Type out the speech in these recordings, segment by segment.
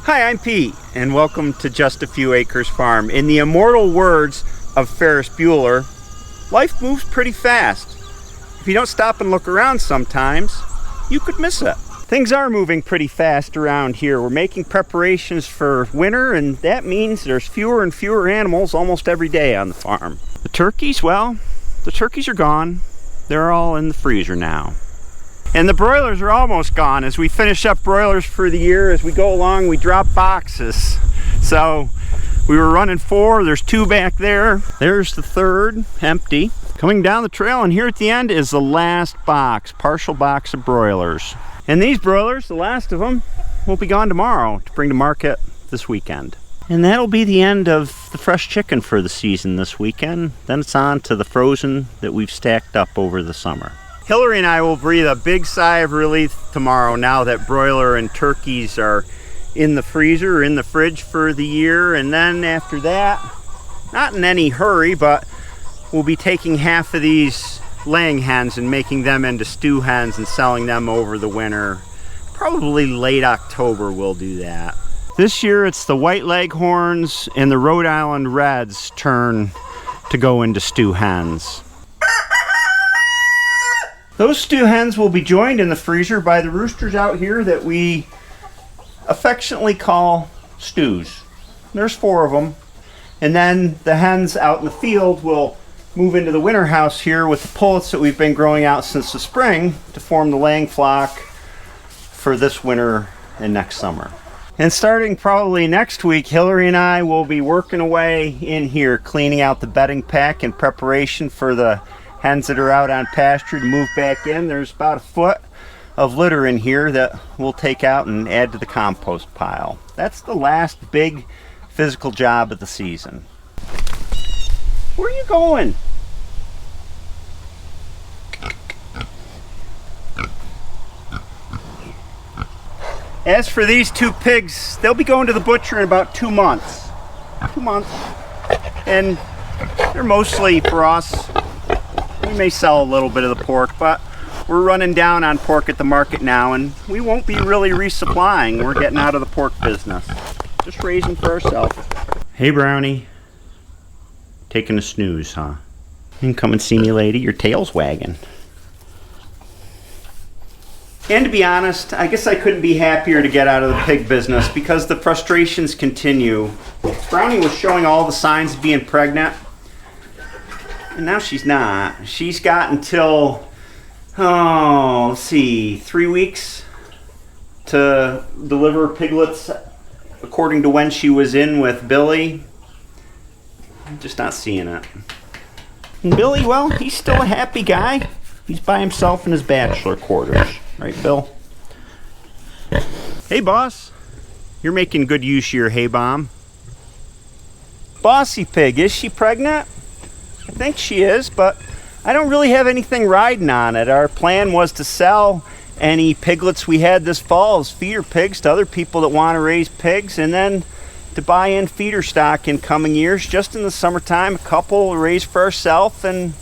Hi, I'm Pete, and welcome to Just a Few Acres Farm. In the immortal words of Ferris Bueller, life moves pretty fast. If you don't stop and look around sometimes, you could miss it. Things are moving pretty fast around here. We're making preparations for winter, and that means there's fewer and fewer animals almost every day on the farm. The turkeys, well, the turkeys are gone. They're all in the freezer now. And the broilers are almost gone. As we finish up broilers for the year, as we go along, we drop boxes. So we were running 4, there's 2 back there. There's the 3rd, empty. Coming down the trail, and here at the end is the last box, partial box of broilers. And these broilers, the last of them, will be gone tomorrow to bring to market this weekend. And that'll be the end of the fresh chicken for the season this weekend. Then it's on to the frozen that we've stacked up over the summer. Hillary and I will breathe a big sigh of relief tomorrow now that broiler and turkeys are in the freezer or in the fridge for the year. And then after that, not in any hurry, but we'll be taking half of these laying hens and making them into stew hens and selling them over the winter. Probably late October we'll do that. This year it's the white leghorns and the Rhode Island Reds' turn to go into stew hens. Those stew hens will be joined in the freezer by the roosters out here that we affectionately call stews. There's 4 of them. And then the hens out in the field will move into the winter house here with the pullets that we've been growing out since the spring to form the laying flock for this winter and next summer. And starting probably next week, Hillary and I will be working away in here, cleaning out the bedding pack in preparation for the hens that are out on pasture to move back in. There's about 1 foot of litter in here that we'll take out and add to the compost pile. That's the last big physical job of the season. Where are you going? As for these 2 pigs, they'll be going to the butcher in about 2 months. 2 months. And they're mostly for us. We may sell a little bit of the pork, but we're running down on pork at the market now, and we won't be really resupplying. We're getting out of the pork business. Just raising for ourselves. Hey, Brownie. Taking a snooze, huh? You can come and see me, lady. Your tail's wagging. And to be honest, I guess I couldn't be happier to get out of the pig business because the frustrations continue. Brownie was showing all the signs of being pregnant, and now she's not. She's got until, let's see, 3 weeks to deliver piglets according to when she was in with Billy. I'm just not seeing it. And Billy, well, he's still a happy guy. He's by himself in his bachelor quarters. Right, Bill? Hey, boss. You're making good use of your hay bomb. Bossy pig, is she pregnant? I think she is, but I don't really have anything riding on it. Our plan was to sell any piglets we had this fall as feeder pigs to other people that want to raise pigs, and then to buy in feeder stock in coming years. Just in the summertime, a couple raise for ourselves, and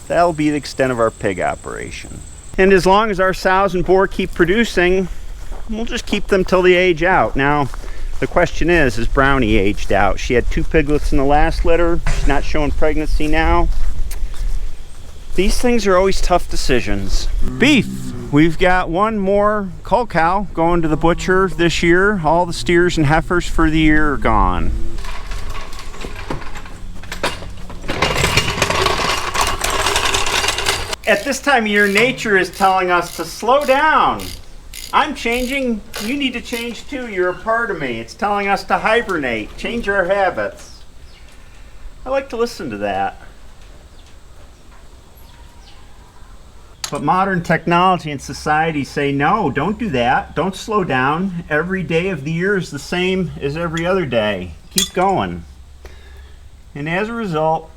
that'll be the extent of our pig operation. And as long as our sows and boar keep producing, we'll just keep them till they age out. Now, the question is Brownie aged out? She had 2 piglets in the last litter. She's not showing pregnancy now. These things are always tough decisions. Beef. We've got 1 more cull cow going to the butcher this year. All the steers and heifers for the year are gone. At this time of year, nature is telling us to slow down. I'm changing, you need to change too, you're a part of me. It's telling us to hibernate, change our habits. I like to listen to that. But modern technology and society say, no, don't do that. Don't slow down. Every day of the year is the same as every other day. Keep going. And as a result,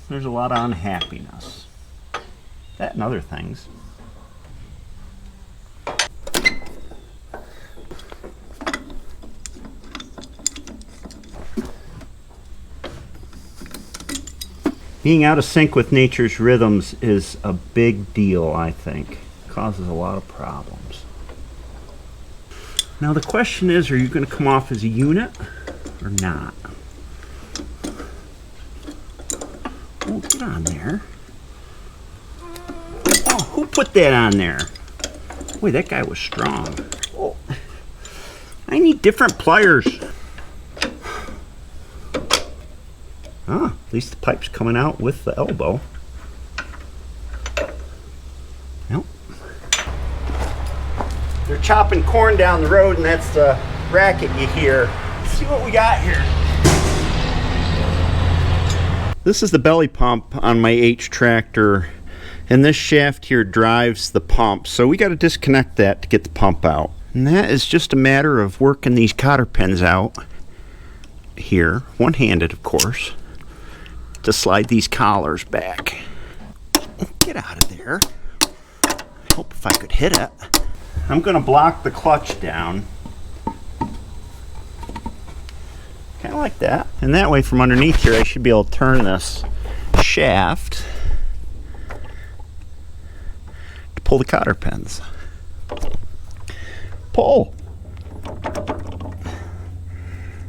there's a lot of unhappiness. That and other things. Being out of sync with nature's rhythms is a big deal, I think. It causes a lot of problems. Now the question is, are you going to come off as a unit or not? Oh, get on there. Oh, who put that on there? Boy, that guy was strong. Oh, I need different pliers. Ah, at least the pipe's coming out with the elbow. Nope. They're chopping corn down the road, and that's the racket you hear. Let's see what we got here. This is the belly pump on my H tractor, and this shaft here drives the pump. So we got to disconnect that to get the pump out. And that is just a matter of working these cotter pins out here, one-handed of course, to slide these collars back. Get out of there. I hope if I could hit it. I'm going to block the clutch down. Kind of like that. And that way from underneath here I should be able to turn this shaft to pull the cotter pins. Pull!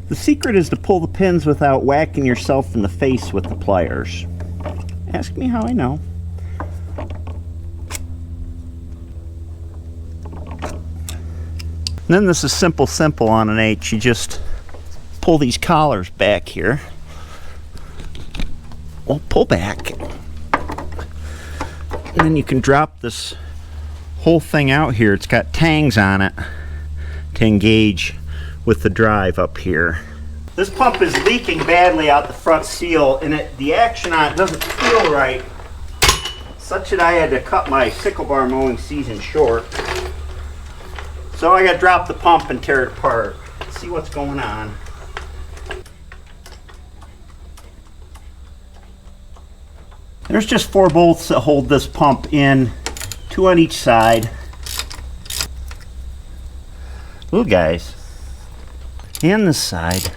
The secret is to pull the pins without whacking yourself in the face with the pliers. Ask me how I know. And then this is simple on an H. You just pull these collars back here. Well, pull back. And then you can drop this whole thing out here. It's got tangs on it to engage with the drive up here. This pump is leaking badly out the front seal, and the action on it doesn't feel right, such that I had to cut my sickle bar mowing season short. So I got to drop the pump and tear it apart. Let's see what's going on. There's just 4 bolts that hold this pump in, 2 on each side. Little guys. And this side.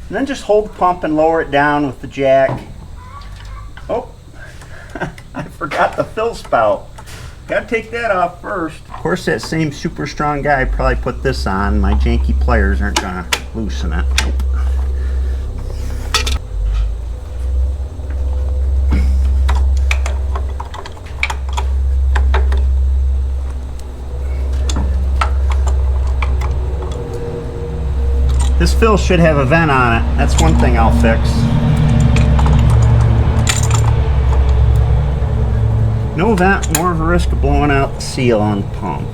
And then just hold the pump and lower it down with the jack. Oh, I forgot the fill spout. Gotta take that off first. Of course, that same super strong guy probably put this on. My janky pliers aren't gonna loosen it. This fill should have a vent on it. That's one thing I'll fix. No vent, more of a risk of blowing out the seal on the pump.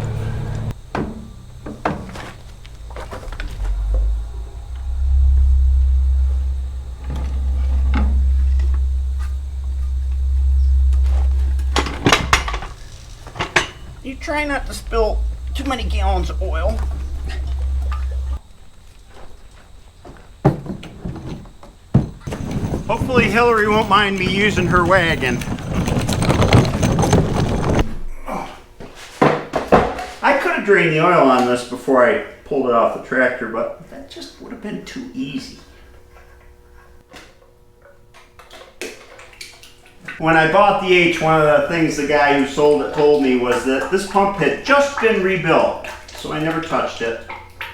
You try not to spill too many gallons of oil. Hopefully Hillary won't mind me using her wagon. I could have drained the oil on this before I pulled it off the tractor, but that just would have been too easy. When I bought the H, one of the things the guy who sold it told me was that this pump had just been rebuilt, so I never touched it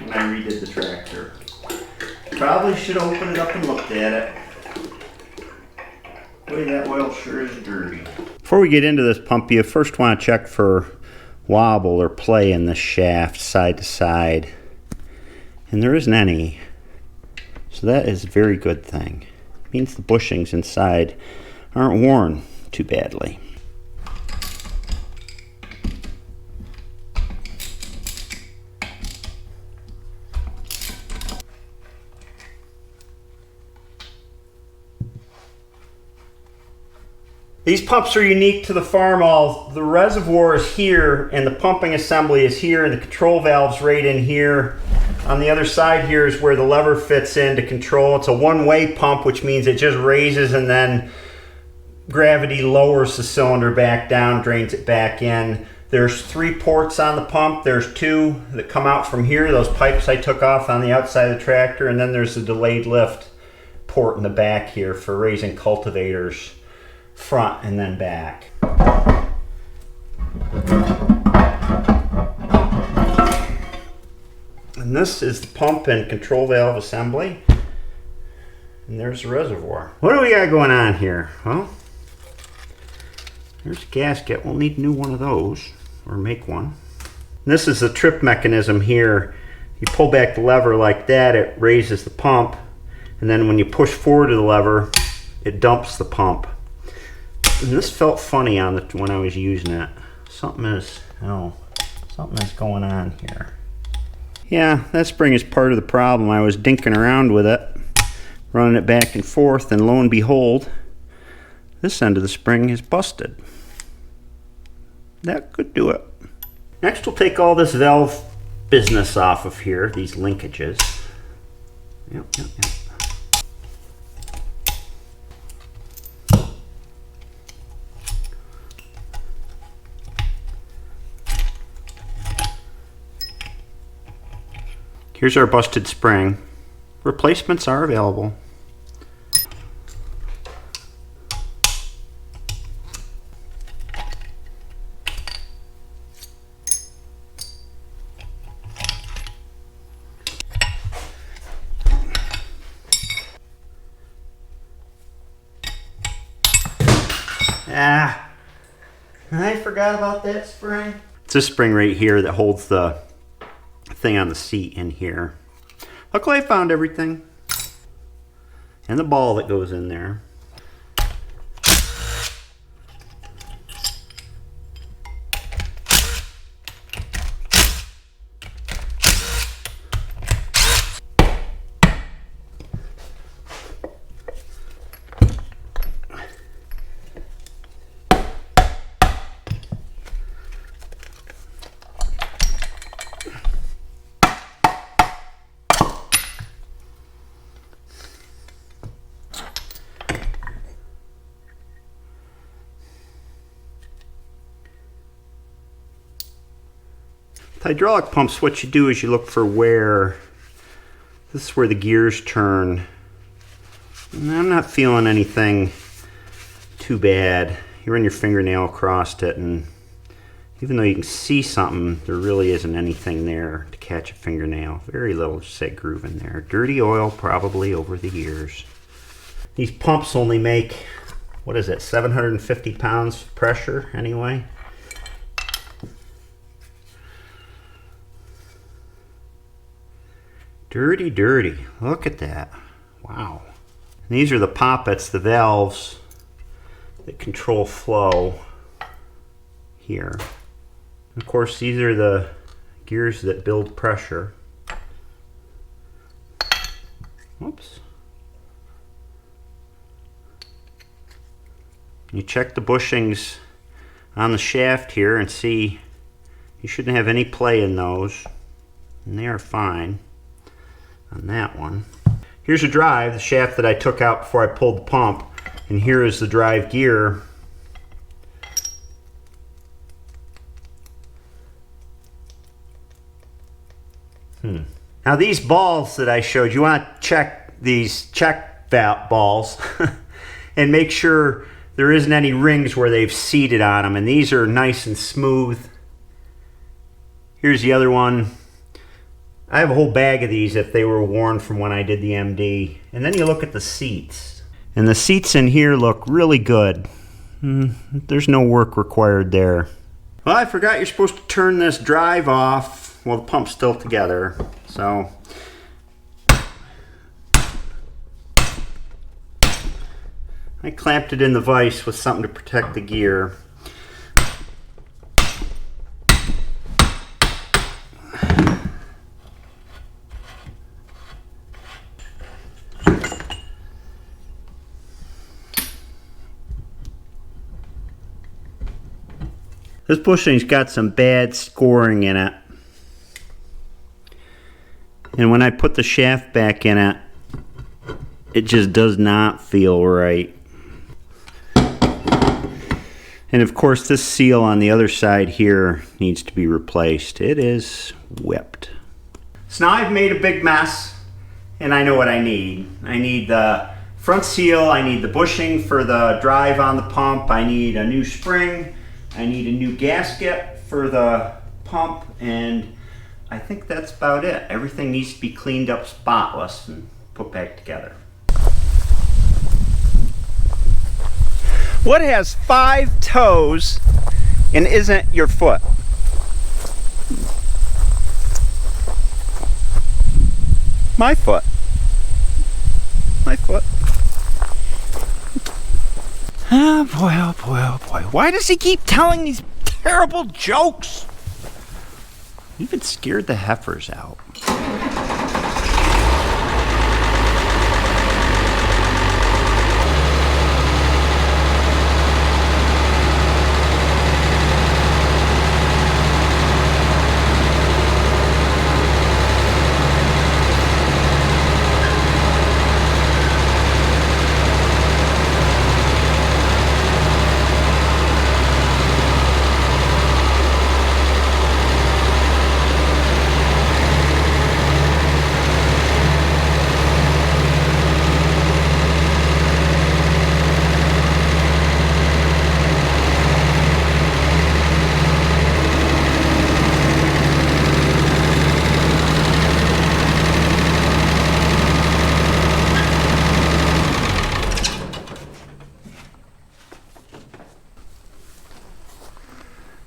when I redid the tractor. Probably should have opened it up and looked at it. Boy, that oil sure is dirty. Before we get into this pump, you first want to check for wobble or play in the shaft side to side. And there isn't any. So that is a very good thing. It means the bushings inside aren't worn too badly. These pumps are unique to the Farmall. The reservoir is here and the pumping assembly is here and the control valve's right in here. On the other side here is where the lever fits in to control. It's a one-way pump, which means it just raises and then gravity lowers the cylinder back down, drains it back in. There's 3 ports on the pump. There's 2 that come out from here, those pipes I took off on the outside of the tractor, and then there's the delayed lift port in the back here for raising cultivators front and then back. And this is the pump and control valve assembly. And there's the reservoir. What do we got going on here? Well, there's a gasket. We'll need a new one of those, or make one. And this is the trip mechanism here. You pull back the lever like that, it raises the pump. And then when you push forward to the lever, it dumps the pump. And this felt funny on when I was using it. Something is going on here. Yeah, that spring is part of the problem. I was dinking around with it, running it back and forth, and lo and behold, this end of the spring is busted. That could do it. Next, we'll take all this valve business off of here, these linkages. Yep. Here's our busted spring. Replacements are available. I forgot about that spring. It's this spring right here that holds the thing on the seat in here. Luckily I found everything. And the ball that goes in there. The hydraulic pumps, what you do is you look for where, this is where the gears turn. And I'm not feeling anything too bad. You run your fingernail across it, and even though you can see something, there really isn't anything there to catch a fingernail. Very little, just say groove in there. Dirty oil probably over the years. These pumps only make, what is it, 750 pounds pressure anyway. Dirty, dirty. Look at that. Wow. And these are the poppets, the valves that control flow here. And of course, these are the gears that build pressure. Whoops. You check the bushings on the shaft here and see you shouldn't have any play in those. And they are fine. On that one. Here's a drive, the shaft that I took out before I pulled the pump, and here is the drive gear. Now these balls that I showed, you want to check these check balls and make sure there isn't any rings where they've seated on them, and these are nice and smooth. Here's the other one. I have a whole bag of these if they were worn from when I did the MD. And then you look at the seats. And the seats in here look really good. There's no work required there. Well, I forgot you're supposed to turn this drive off while the pump's still together. So I clamped it in the vise with something to protect the gear. This bushing's got some bad scoring in it. And when I put the shaft back in it, it just does not feel right. And of course this seal on the other side here needs to be replaced. It is whipped. So now I've made a big mess, and I know what I need. I need the Front seal, I need the bushing for the drive on the pump. I need a new spring. I need a new gasket for the pump, and I think that's about it. Everything needs to be cleaned up spotless and put back together. What has 5 toes and isn't your foot? My foot. My foot. Oh boy, oh boy, oh boy. Why does he keep telling these terrible jokes? Even scared the heifers out.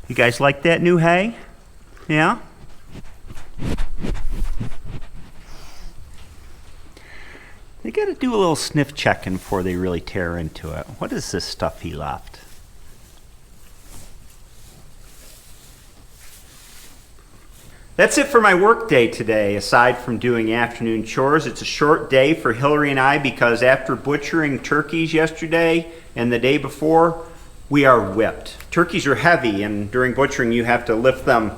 You guys like that new hay? Yeah? They gotta do a little sniff checking before they really tear into it. What is this stuff he left? That's it for my work day today. Aside from doing afternoon chores, it's a short day for Hillary and I because after butchering turkeys yesterday and the day before, we are whipped. Turkeys are heavy, and during butchering you have to lift them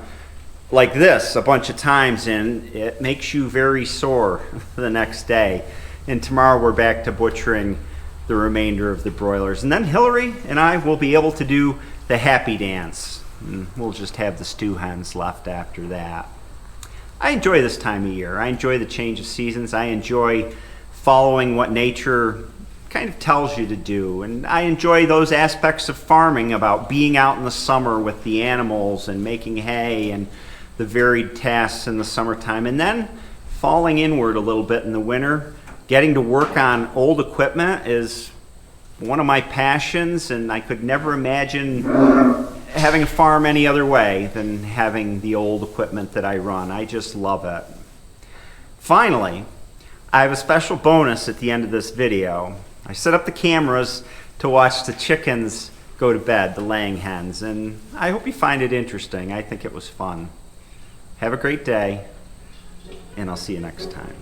like this a bunch of times, and it makes you very sore the next day. And tomorrow we're back to butchering the remainder of the broilers. And then Hillary and I will be able to do the happy dance. And we'll just have the stew hens left after that. I enjoy this time of year. I enjoy the change of seasons. I enjoy following what nature kind of tells you to do, and I enjoy those aspects of farming about being out in the summer with the animals and making hay and the varied tasks in the summertime, and then falling inward a little bit in the winter. Getting to work on old equipment is one of my passions, and I could never imagine having a farm any other way than having the old equipment that I run. I just love it. Finally, I have a special bonus at the end of this video. I set up the cameras to watch the chickens go to bed, the laying hens, and I hope you find it interesting. I think it was fun. Have a great day, and I'll see you next time.